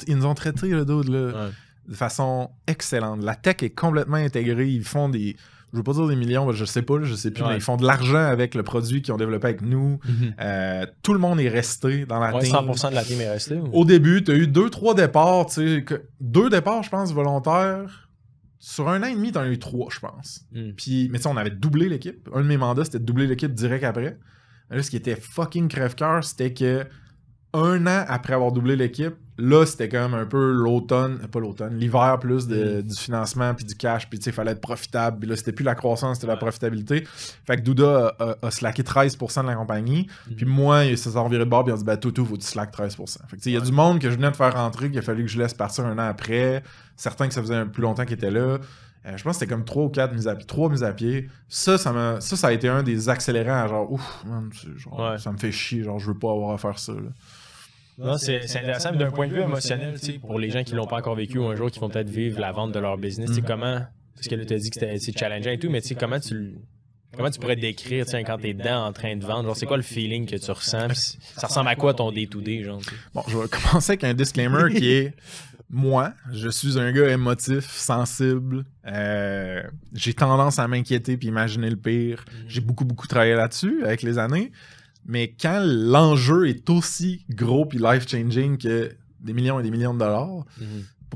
Ils nous ont traités, le dude, là, de façon excellente. La tech est complètement intégrée. Ils font des... Je veux pas dire des millions, je sais pas, je sais plus, mais ils font de l'argent avec le produit qu'ils ont développé avec nous. Tout le monde est resté dans la team. 100% de la team est resté. Ou... Au début, tu as eu 2-3 départs, tu sais, 2 départs, je pense, volontaires. Sur 1 an et demi, t'en as eu 3, je pense. Puis, mais tu sais, on avait doublé l'équipe. Un de mes mandats, c'était de doubler l'équipe direct après. Mais là, ce qui était fucking crève-cœur, c'était que 1 an après avoir doublé l'équipe, là, c'était comme un peu l'hiver plus du financement puis du cash, puis tu sais, il fallait être profitable. Puis là, c'était plus la croissance, c'était la profitabilité. Fait que Douda a slacké 13% de la compagnie. Puis moi, il s'est reviré de bord, puis il a dit, ben, tout, faut que tu slack 13%. Fait que tu sais, il y a du monde que je venais de faire rentrer, qu'il a fallu que je laisse partir 1 an après. Certains que ça faisait un plus longtemps qu'ils étaient là. Je pense que c'était comme 3 ou 4 mises à pied. 3 mises à pied. Ça a été un des accélérants à genre, ouf, man, genre, ça me fait chier, genre, je veux pas avoir à faire ça, là. Non, c'est intéressant, mais d'un point de vue émotionnel, pour les gens qui l'ont pas encore vécu ou un jour qui vont peut-être vivre la vente de leur business, comment, parce que là, tu as dit que c'était challengeant et tout, mais comment tu pourrais décrire quand tu es dedans en train de vendre? Genre, c'est quoi le feeling que tu ressens? Ça ressemble à quoi ton day-to-day? Genre, bon, je vais commencer avec un disclaimer qui est moi, je suis un gars émotif, sensible. J'ai tendance à m'inquiéter puis imaginer le pire. J'ai beaucoup travaillé là-dessus avec les années. Mais quand l'enjeu est aussi gros puis life-changing que des millions et des millions de dollars,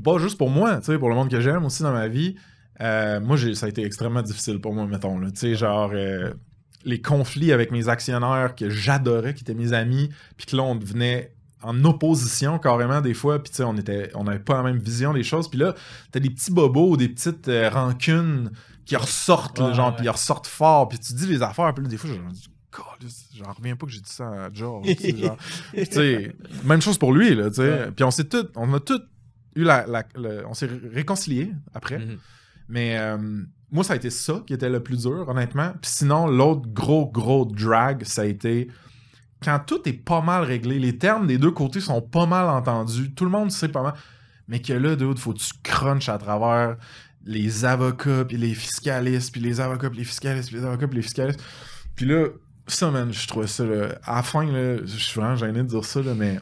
pas juste pour moi, tu sais, pour le monde que j'aime aussi dans ma vie, moi, ça a été extrêmement difficile pour moi, mettons. Tu sais, genre, les conflits avec mes actionnaires que j'adorais, qui étaient mes amis, puis que là, on devenait en opposition carrément des fois, puis tu sais, on n'avait pas la même vision des choses. Puis là, t'as des petits bobos, des petites rancunes qui ressortent, là, genre, puis ils ressortent fort, puis tu dis les affaires, puis là, des fois, j'en reviens pas que j'ai dit ça à George. Même chose pour lui, là, puis on a tous eu on s'est réconciliés après. Mais moi, ça a été ça qui était le plus dur, honnêtement. Puis sinon, l'autre gros drag, ça a été quand tout est pas mal réglé, les termes des deux côtés sont pas mal entendus, tout le monde sait pas mal, mais que là, dude, faut que tu crunches à travers les avocats, puis les fiscalistes, puis les avocats, puis les fiscalistes, puis les avocats, puis les fiscalistes. Puis là, ça, man, je trouvais ça, là, à la fin, là, je suis vraiment gêné de dire ça, là, mais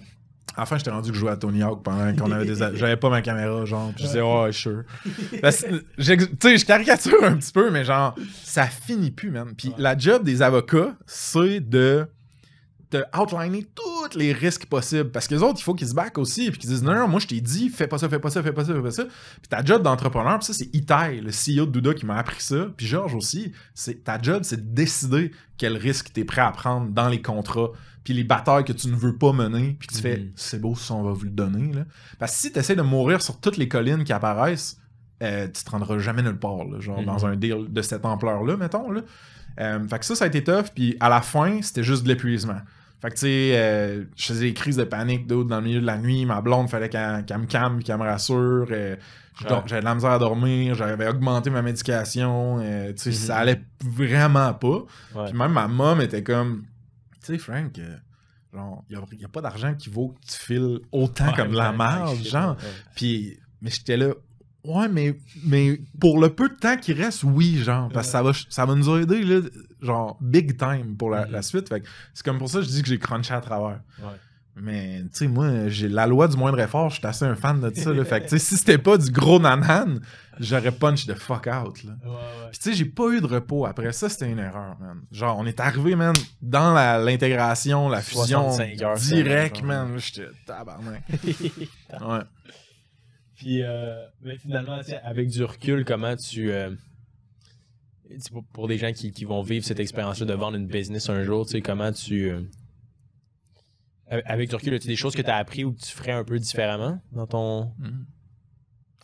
à la fin, j'étais rendu que je jouais à Tony Hawk pendant qu'on avait j'avais pas ma caméra, genre, puis je disais, oh, sure. Tu sais, je caricature un petit peu, mais genre, ça finit plus, man. Puis la job des avocats, c'est de outliner tous les risques possibles. Parce que les autres, il faut qu'ils se backent aussi, puis qu'ils disent, non, moi, je t'ai dit, fais pas ça. Puis ta job d'entrepreneur, puis ça, c'est Itai, le CEO de Douda, qui m'a appris ça, puis Georges aussi, ta job, c'est de décider quel risque t'es prêt à prendre dans les contrats, puis les batailles que tu ne veux pas mener, puis que tu fais, c'est beau, ça, on va vous le donner, là. Parce que si t'essaies de mourir sur toutes les collines qui apparaissent, tu te rendras jamais nulle part, là, genre dans un deal de cette ampleur-là, mettons, là. Fait que ça a été tough, puis à la fin, c'était juste de l'épuisement. Fait que tu sais, je faisais des crises de panique dans le milieu de la nuit, ma blonde, fallait qu'elle me calme, qu'elle me rassure, j'avais de la misère à dormir, j'avais augmenté ma médication, tu sais, ça allait vraiment pas. Puis même ma mom était comme, tu sais, Frank, genre, il y a pas d'argent qui vaut que tu files autant comme de la merde, genre. Puis, mais j'étais là, ouais, mais pour le peu de temps qui reste, oui, genre, parce que ça va nous aider, là, genre, big time pour la suite. Fait que c'est comme pour ça que je dis que j'ai crunché à travers. Mais, tu sais, moi, j'ai la loi du moindre effort, je suis assez un fan de ça, là. Fait que, tu sais, si c'était pas du gros nanan, j'aurais punch de fuck out, là. Puis, tu sais, j'ai pas eu de repos après ça, c'était une erreur, man. Genre, on est arrivé, man, dans l'intégration, la fusion direct, man. J'étais tabarnak. Ouais. Puis, mais finalement, avec du recul, comment pour des gens qui vont vivre cette expérience-là de vendre une business un jour, tu sais, comment avec du recul, as-tu des choses que tu as appris ou que tu ferais un peu différemment dans ton...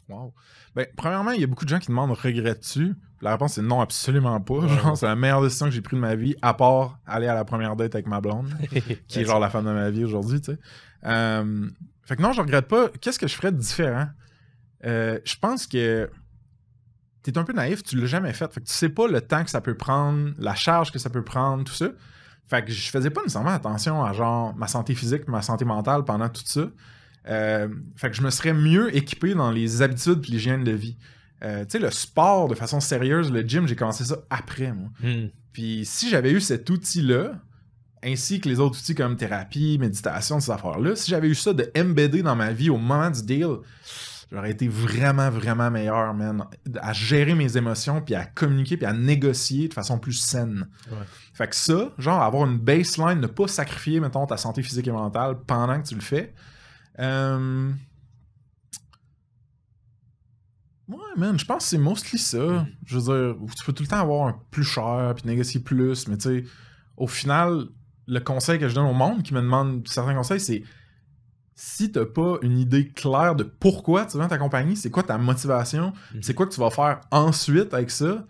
Wow. Ben, premièrement, il y a beaucoup de gens qui demandent regrettes-tu? La réponse c'est non, absolument pas. Genre, c'est la meilleure décision que j'ai prise de ma vie, à part aller à la première date avec ma blonde, qui est genre la femme de ma vie aujourd'hui, tu sais. Fait que non, je regrette pas. Qu'est-ce que je ferais de différent? Je pense que t'es un peu naïf, tu l'as jamais fait. Fait que tu sais pas le temps que ça peut prendre, la charge que ça peut prendre, tout ça. Fait que je faisais pas nécessairement attention à genre ma santé physique, ma santé mentale pendant tout ça. Fait que je me serais mieux équipé dans les habitudes et l'hygiène de vie. Tu sais, le sport de façon sérieuse, le gym, j'ai commencé ça après, moi. Puis si j'avais eu cet outil-là, ainsi que les autres outils comme thérapie, méditation, ces affaires-là, si j'avais eu ça de embeddé dans ma vie au moment du deal, j'aurais été vraiment, vraiment meilleur, man, à gérer mes émotions, puis à communiquer, puis à négocier de façon plus saine. Ouais. Fait que ça, genre avoir une baseline, ne pas sacrifier, mettons, ta santé physique et mentale pendant que tu le fais. Ouais, man, je pense que c'est mostly ça. Je veux dire, tu peux tout le temps avoir un plus cher, puis négocier plus, mais tu sais, au final, le conseil que je donne au monde qui me demande certains conseils, c'est si t'as pas une idée claire de pourquoi tu vends ta compagnie, c'est quoi ta motivation, c'est quoi que tu vas faire ensuite avec ça,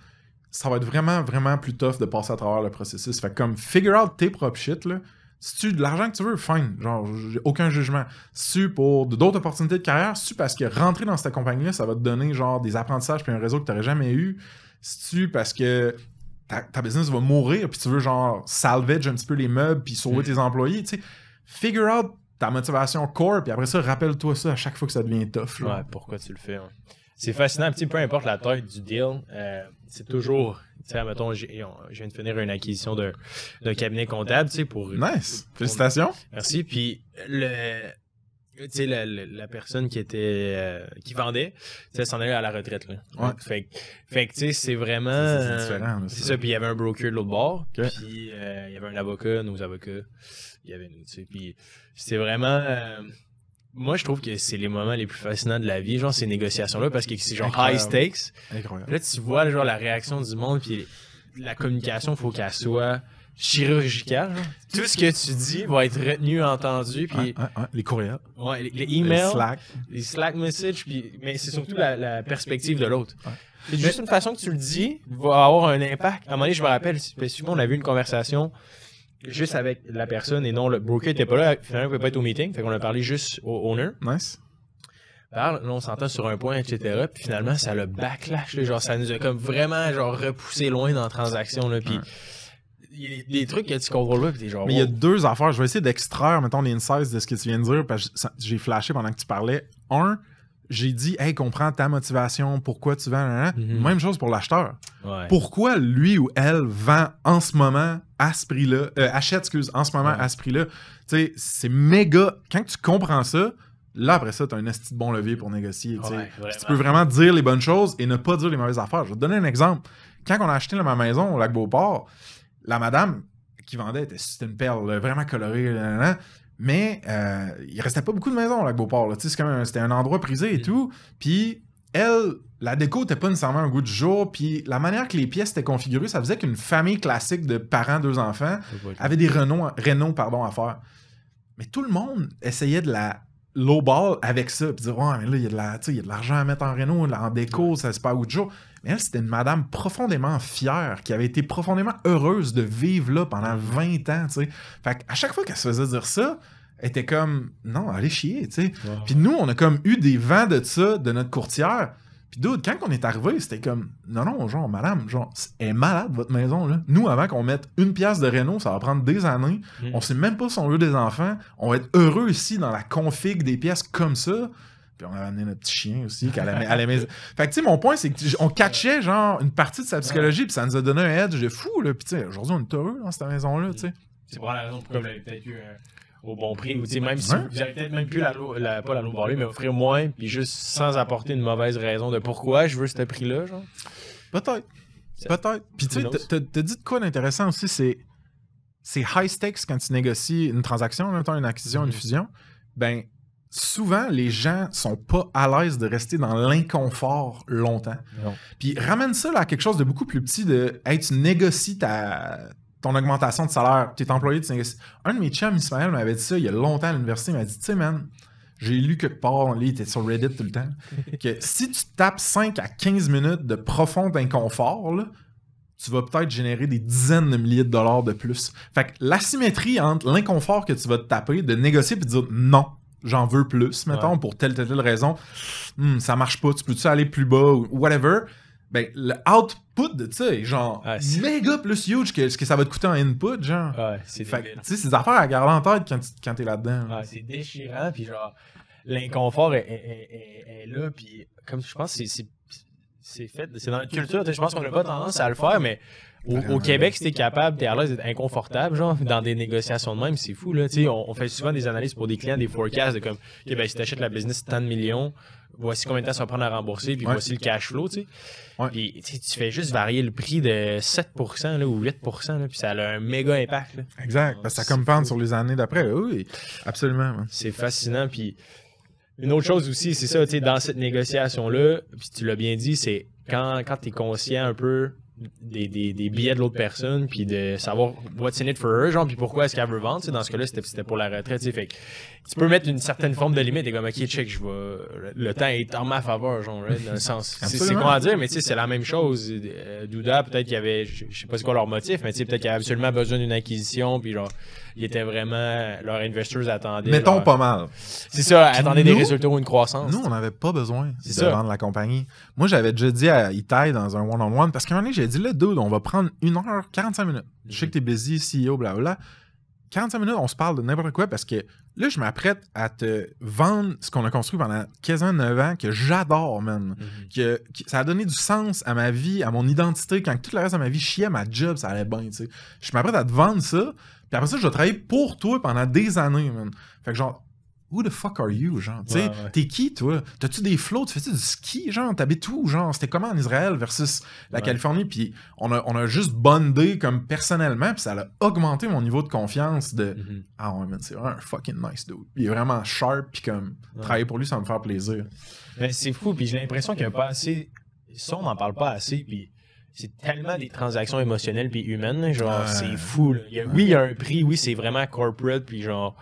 ça va être vraiment, vraiment plus tough de passer à travers le processus. Fait que comme figure out tes propres shit, là. Si tu de l'argent que tu veux, fine. Genre, j'ai aucun jugement. Si tu pour d'autres opportunités de carrière, si tu parce que rentrer dans cette compagnie-là, ça va te donner genre des apprentissages puis un réseau que tu n'aurais jamais eu. Si tu parce que ta business va mourir puis tu veux genre salvage un petit peu les meubles puis sauver tes employés, tu sais, figure out ta motivation core puis après ça, rappelle-toi ça à chaque fois que ça devient tough. Là. Ouais, pourquoi tu le fais. Hein. C'est fascinant, peu importe la taille du deal, c'est toujours... Tu sais, mettons, je viens de finir une acquisition d'un cabinet comptable, tu sais, pour... Nice! Félicitations! Merci. Puis, tu sais, la personne qui vendait, tu sais, s'en allait à la retraite, là. Ouais. Fait que, tu sais, c'est vraiment... C'est différent, là, c'est ça. Puis, il y avait un broker de l'autre bord. Okay. Puis, il y avait un avocat, nos avocats. Il y avait nous, tu sais. Puis, c'était vraiment... moi, je trouve que c'est les moments les plus fascinants de la vie, genre ces négociations-là, parce que c'est genre high stakes. Incroyable. Là, tu vois genre la réaction du monde, puis la communication, il faut qu'elle soit chirurgicale. Genre. Tout ce que tu dis va être retenu, entendu, puis... Les courriels. Ouais, les emails, les Slack messages, puis mais c'est surtout la perspective de l'autre. Ouais. C'est juste une façon que tu le dis va avoir un impact. À un moment donné, je me rappelle, spécifiquement, on avait eu une conversation juste avec la personne et non le broker n'était pas là, finalement il ne pouvait pas être au meeting, fait qu'on a parlé juste au owner. Nice. Là, on s'entend sur un point, etc. Puis finalement, ça a le backlash, là, genre ça nous a comme vraiment genre repoussé loin dans la transaction, là, puis il y a des trucs que tu contrôles pas, puis t'es genre... Mais il y a deux affaires, je vais essayer d'extraire, mettons, les insights de ce que tu viens de dire, parce que j'ai flashé pendant que tu parlais. J'ai dit, hey, comprends ta motivation, pourquoi tu vends, Même chose pour l'acheteur. Ouais. Pourquoi lui ou elle vend en ce moment à ce prix-là, achète, en ce moment à ce prix-là. Tu sais, c'est méga. Quand tu comprends ça, là, après ça, t'as un esti de bon levier pour négocier. Tu peux vraiment dire les bonnes choses et ne pas dire les mauvaises affaires. Je vais te donner un exemple. Quand on a acheté ma maison au Lac-Beauport, la madame qui vendait, c'était une perle vraiment colorée, mais il restait pas beaucoup de maisons au Lac-Beauport. C'était un endroit prisé et tout. Puis elle, la déco n'était pas nécessairement un goût du jour. Puis la manière que les pièces étaient configurées, ça faisait qu'une famille classique de parents, 2 enfants, avait des Renault à faire. Mais tout le monde essayait de la lowball avec ça. Puis dire, ouais, mais là, il y a de l'argent à mettre en Renault, en déco, ça c'est pas un goût du jour. Mais elle, c'était une madame profondément fière, qui avait été profondément heureuse de vivre là pendant 20 ans, tu sais. Fait qu'à chaque fois qu'elle se faisait dire ça, elle était comme, non, allez chier, tu sais. Wow. Puis nous, on a comme eu des vents de ça, de notre courtière. Puis d'autres, quand on est arrivé, c'était comme, non, genre, madame, genre, elle est malade, votre maison, là. Nous, avant qu'on mette une pièce de Renault, ça va prendre des années. On sait même pas si on veut des enfants. On va être heureux ici dans la config des pièces comme ça. Puis on a amené notre petit chien aussi à la maison. Fait que tu sais, mon point, c'est qu'on catchait genre une partie de sa psychologie, puis ça nous a donné un edge de fou, là. Puis tu sais, aujourd'hui, on est heureux dans cette maison-là, tu sais. C'est pour la raison pourquoi vous l'avez peut-être eu au bon prix, ou tu sais, même si vous avez peut-être même plus pas la low barley, mais offrir moins, puis juste sans apporter une mauvaise raison de pourquoi je veux ce prix-là, genre. Peut-être. Puis tu sais, t'as dit de quoi d'intéressant aussi, c'est high stakes quand tu négocies une transaction, une acquisition, une fusion. Ben, souvent, les gens sont pas à l'aise de rester dans l'inconfort longtemps. Non. Puis ramène ça là, à quelque chose de beaucoup plus petit de hey, tu négocies ton augmentation de salaire, tu es employé, tu négocies. Un de mes chums, Ismaël, m'avait dit ça il y a longtemps à l'université, il m'a dit, tu sais, man, j'ai lu quelque part, il était sur Reddit tout le temps, que si tu tapes 5 à 15 minutes de profond inconfort, là, tu vas peut-être générer des dizaines de milliers de dollars de plus. Fait que l'asymétrie entre l'inconfort que tu vas te taper, de négocier puis de dire non, j'en veux plus, mettons, pour telle raison, ça marche pas, tu peux-tu aller plus bas ou whatever, Ben, le output de ça est genre méga plus huge que ce que ça va te coûter en input, genre. Ouais, c'est fait que, tu sais, c'est des affaires à garder en tête quand t'es là-dedans. Ouais, c'est déchirant, puis genre, l'inconfort est là, puis comme je pense, c'est fait, c'est dans notre culture, je pense qu'on n'a pas tendance à le faire, mais au Québec, si t'es capable, t'es à l'aise d'être inconfortable, genre, dans des négociations de même, c'est fou, là, tu sais, on fait souvent des analyses pour des clients, des forecasts, de comme, ok, ben, si t'achètes la business tant de millions, voici combien de temps ça va prendre à rembourser, puis voici le cash flow, tu sais. Ouais. Puis tu fais juste varier le prix de 7% là, ou 8%, là, puis ça a un méga impact. Là. Exact, parce que ça compense sur les années d'après. Oui, absolument. Man. C'est fascinant, puis une autre chose aussi, c'est ça, tu sais, dans cette négociation-là, puis tu l'as bien dit, c'est quand tu es conscient un peu des billets de l'autre personne, puis de savoir what's in it for her, genre, puis pourquoi est-ce qu'elle veut vendre, dans ce cas-là, c'était pour la retraite, tu sais, fait que tu peux mettre une certaine forme de limite, et comme, ok, check, le temps est en ma faveur, genre, right, dans le sens, c'est quoi à dire, mais tu sais, c'est la même chose, Douda, peut-être qu'il y avait, je sais pas c'est quoi leur motif, mais tu sais, peut-être qu'il y avait absolument besoin d'une acquisition, puis genre, ils étaient vraiment, leurs investors attendaient. Mettons genre, pas mal. C'est ça, attendaient des résultats ou une croissance. Nous, on n'avait pas besoin de vendre la compagnie. Moi, j'avais déjà dit à Itai dans un one-on-one, parce qu'à un moment donné, j'ai dit, là, dude, on va prendre 1h45 minutes. Je sais que t'es busy, CEO, blablabla. 45 minutes, on se parle de n'importe quoi, parce que là, je m'apprête à te vendre ce qu'on a construit pendant quasiment 9 ans, que j'adore, man. Que ça a donné du sens à ma vie, à mon identité. Quand tout le reste de ma vie chiait, ma job, ça allait bien, tu sais. Je m'apprête à te vendre ça, puis après ça, je vais travailler pour toi pendant des années, man. Fait que genre, who the fuck are you, genre? Tu sais, t'es qui, toi? T'as-tu des flots? Tu fais-tu du ski, genre? T'habites où, genre? C'était comment en Israël versus la Californie? Puis on a juste bondé comme personnellement, puis ça a augmenté mon niveau de confiance de ah ouais, man, c'est vraiment un fucking nice dude. Il est vraiment sharp, puis comme travailler pour lui, ça va me faire plaisir. Ben, c'est fou, puis j'ai l'impression qu'il n'y a pas assez. Ça, on n'en parle pas assez, puis c'est tellement des transactions émotionnelles puis humaines, genre, c'est fou, là. Oui, il y a un prix, oui, c'est vraiment corporate, puis genre.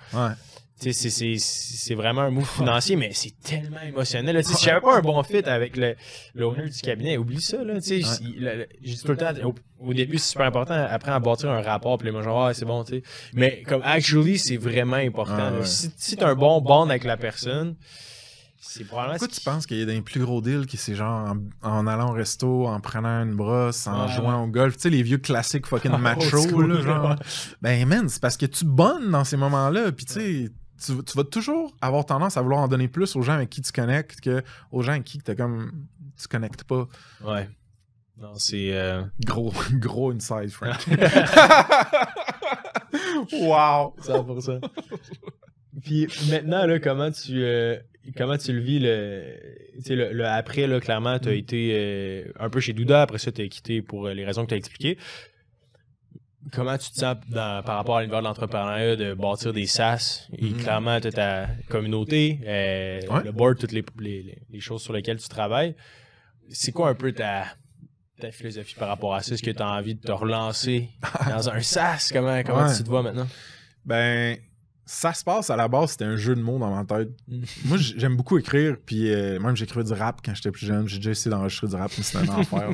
C'est vraiment un move financier, mais c'est tellement émotionnel. Si j'avais pas un bon fit avec l'owner du cabinet, oublie ça. Là, j'ai dit tout le temps, au début, c'est super important, après à bâtir un rapport, puis les gens genre, c'est bon. T'sais. Mais comme actually, c'est vraiment important. Si t'as un bon bond avec la personne, c'est probablement... Pourquoi tu penses qu'il y a des plus gros deals qui c'est genre en allant au resto, en prenant une brosse, en jouant au golf, tu sais, les vieux classiques fucking macho, là, genre. Ben man, c'est parce que tu bonnes dans ces moments-là, puis tu sais... Tu vas toujours avoir tendance à vouloir en donner plus aux gens avec qui tu connectes qu'aux gens avec qui tu connectes pas. Ouais. Non, c'est... Gros inside, Frank. Wow! 100%. Puis maintenant, là, comment tu le vis, le après, là, clairement, tu as été un peu chez Douda, après ça, tu as quitté pour les raisons que tu as expliquées. Comment tu te sens par rapport à l'univers de l'entrepreneuriat de bâtir des SaaS et clairement tu as ta communauté, le board, toutes les choses sur lesquelles tu travailles. C'est quoi un peu ta philosophie par rapport à ça? Est-ce que tu as envie de te relancer dans un SaaS? Comment tu te vois maintenant? Ben, ça se passe à la base, c'était un jeu de mots dans ma tête. Moi, j'aime beaucoup écrire, puis même j'écrivais du rap quand j'étais plus jeune. J'ai déjà essayé d'enregistrer du rap, mais c'était un enfer.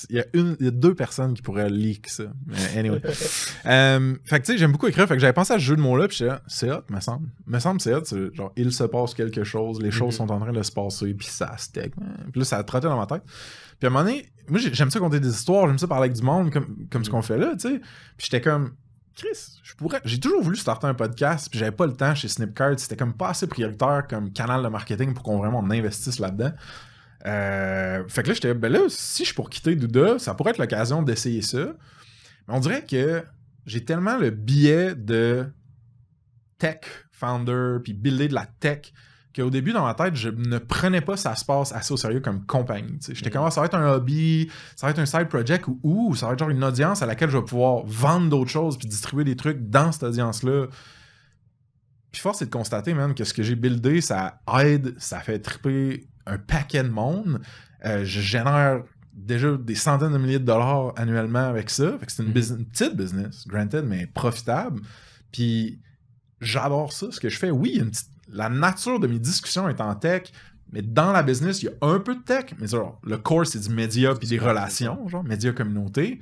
Il y a 2 personnes qui pourraient leak ça. Mais anyway. Fait que tu sais, j'aime beaucoup écrire. Fait que j'avais pensé à ce jeu de mots-là, puis j'étais là, c'est hot, me semble. Me semble c'est hot. C'est genre, il se passe quelque chose, les choses sont en train de se passer, puis ça steak. Puis là, ça a trotté dans ma tête. Puis à un moment donné, moi, j'aime ça conter des histoires, j'aime ça parler avec du monde, comme ce qu'on fait là, tu sais. Puis j'étais comme, Chris, j'ai toujours voulu starter un podcast, puis j'avais pas le temps chez Snipcart. C'était comme pas assez prioritaire comme canal de marketing pour qu'on vraiment investisse là-dedans. Fait que là, j'étais, ben là, si je suis pour quitter Douda, ça pourrait être l'occasion d'essayer ça. Mais on dirait que j'ai tellement le biais de tech founder, puis builder de la tech, qu'au début, dans ma tête, je ne prenais pas ça se passe assez au sérieux comme compagnie. J'étais comme, ça va être un hobby, ça va être un side project, ou ça va être genre une audience à laquelle je vais pouvoir vendre d'autres choses, puis distribuer des trucs dans cette audience-là. Puis force est de constater, man, que ce que j'ai buildé, ça aide, ça fait triper un paquet de monde. Je génère déjà des centaines de milliers de dollars annuellement avec ça. Fait que c'est une petite business, granted, mais profitable. Puis j'adore ça, ce que je fais. Oui, la nature de mes discussions est en tech, mais dans la business, il y a un peu de tech, mais genre, le core, c'est du média puis des relations, genre média communauté.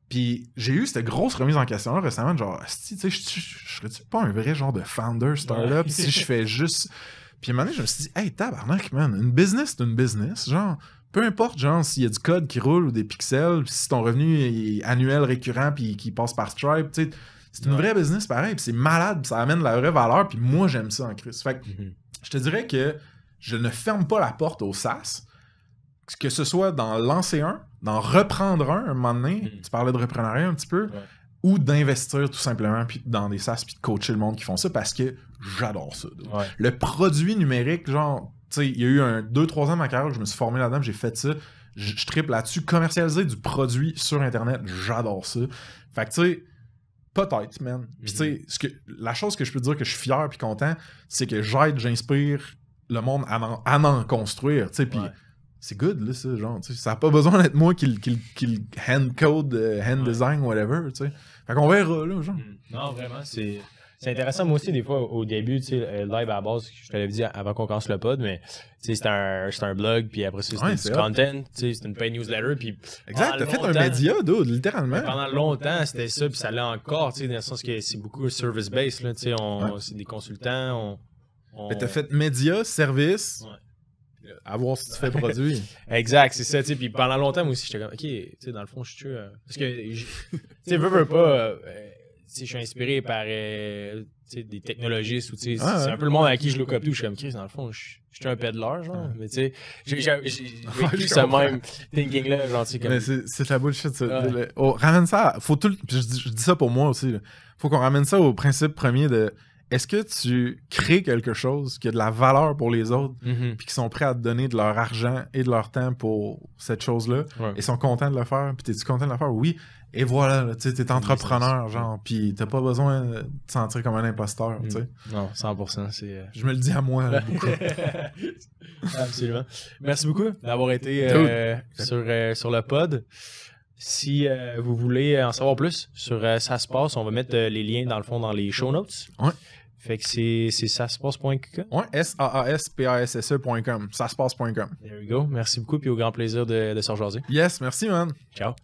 Puis j'ai eu cette grosse remise en question là récemment, genre, tu sais, je serais-tu pas un vrai genre de founder startup si je fais juste... Puis à un moment donné, je me suis dit, hey, tabarnak, man, une business, c'est une business. Genre, peu importe, genre, s'il y a du code qui roule ou des pixels, pis si ton revenu est annuel, récurrent, puis qui passe par Stripe, tu sais, c'est une vraie business pareil, puis c'est malade, pis ça amène la vraie valeur, puis moi, j'aime ça en Christ. Fait que je te dirais que je ne ferme pas la porte au SaaS, que ce soit dans lancer un, d'en reprendre un moment donné, tu parlais de reprenariat un petit peu, ou d'investir tout simplement puis dans des SaaS puis de coacher le monde qui font ça, parce que j'adore ça. Le produit numérique, genre, tu sais, il y a eu 2-3 ans de ma carrière où je me suis formé là-dedans, j'ai fait ça, je triple là-dessus, commercialiser du produit sur Internet, j'adore ça. Fait que tu sais, peut-être, man. Puis tu sais, la chose que je peux dire que je suis fier puis content, c'est que j'inspire le monde à en construire, tu sais, puis c'est good, là, ça, genre, tu sais, ça n'a pas besoin d'être moi qui le hand-code, hand-design, whatever, tu sais. Fait qu'on verra, là, genre. Non, vraiment, c'est intéressant. Moi aussi, des fois, au début, tu sais, live à la base, je te l'avais dit avant qu'on commence le pod, mais tu sais, c'était un blog, puis après ça, c'était du content, tu sais, c'était une paid newsletter, puis... Exact, t'as fait un média, dude, littéralement. Pendant longtemps, c'était ça, puis ça l'est encore, tu sais, dans le sens que c'est beaucoup service-based, là, tu sais, c'est des consultants, Mais t'as fait média, service... À voir si tu fais produit. Exact, c'est ça, tu sais. Puis pendant longtemps, moi aussi, j'étais comme, OK, tu sais, dans le fond, je suis parce que, tu sais, veux pas, tu sais, je suis inspiré par, tu sais, des technologistes ou, tu sais, c'est un peu le monde à qui je look up to. Je suis comme, Chris, dans le fond, je suis un peddler, genre. Mais, tu sais, j'ai vécu ce même thinking-là, genre, tu sais, comme. Mais c'est la bullshit, ça. Ramène ça, faut tout. Je dis ça pour moi aussi, là. Faut qu'on ramène ça au principe premier de. Est-ce que tu crées quelque chose qui a de la valeur pour les autres puis qui sont prêts à te donner de leur argent et de leur temps pour cette chose-là et sont contents de le faire? Puis t'es-tu content de le faire? Oui. Et voilà, tu sais, t'es entrepreneur, genre, puis t'as pas besoin de te sentir comme un imposteur, tu sais. Non, 100%, c'est... Je me le dis à moi, là, beaucoup. Absolument. Merci beaucoup d'avoir été sur le pod. Si vous voulez en savoir plus sur Ça se passe, on va mettre les liens dans le fond dans les show notes. Ouais. Fait que c'est saspasse.com. Ouais, SAASPASSE.com. Saspasse.com. There we go. Merci beaucoup, puis au grand plaisir de se rejaser. Yes, merci, man. Ciao.